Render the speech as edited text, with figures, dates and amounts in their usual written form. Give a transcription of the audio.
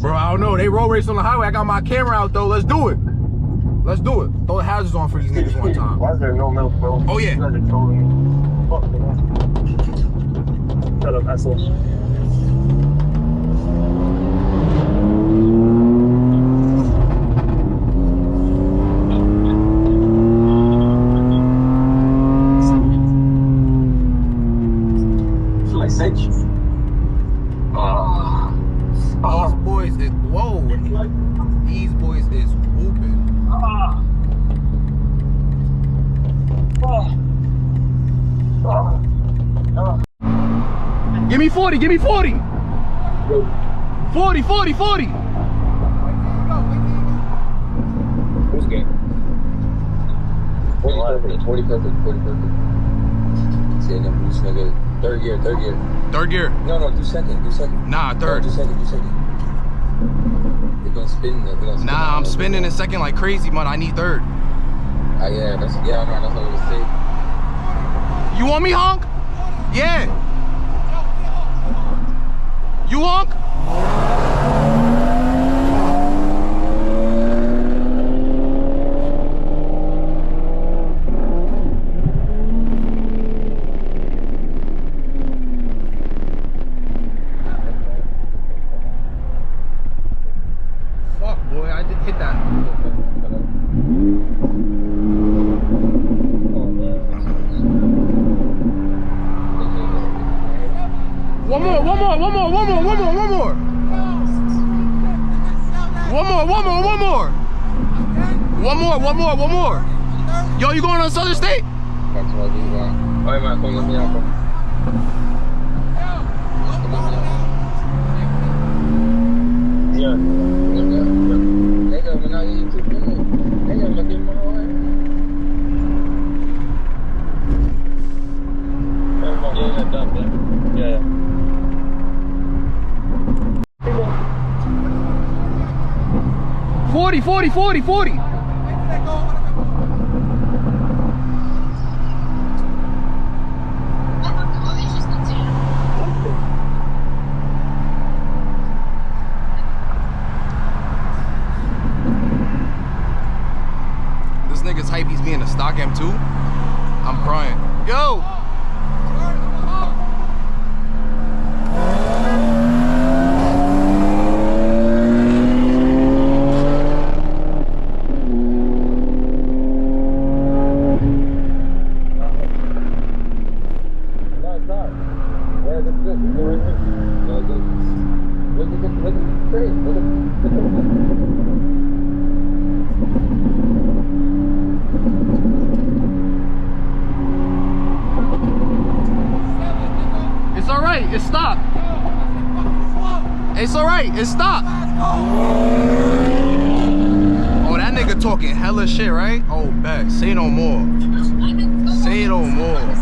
Bro, I don't know. They road race on the highway. I got my camera out though. Let's do it. Let's do it. Throw the hazards on for these niggas one time. Why is there no milk, bro? Oh, yeah. You guys are trolling me. Fuck, man. Shut up, asshole. These boys is, whoa. These boys is whooping. Give me 40, give me 40. 40, 40, 40. Who's game? 40 perfect, 40 perfect, 40 perfect. See, and then Bruce nigga. Third gear, third gear. Third gear. No, do second, do second. Nah, third. No, do second, do second. They're gonna spin. Nah, I'm spinning in second like crazy, man. I need third. Yeah, that's what I was saying. You want me honk? Yeah. You honk? Fuck, boy, I did hit that. One more. Yo, you going on Southern State? That's what I do, bro. Alright, man, come let me out, bro. Yeah. Nigga, when I eat too good. Nigga, I'm gonna get my way. Yeah, done, yeah. 40. This nigga's hype, he's being a stock M2. I'm crying. Yo! It's alright, it stopped. It's alright, it stopped. Oh, that nigga talking hella shit, right? Oh, bet. Say no more. Say no more.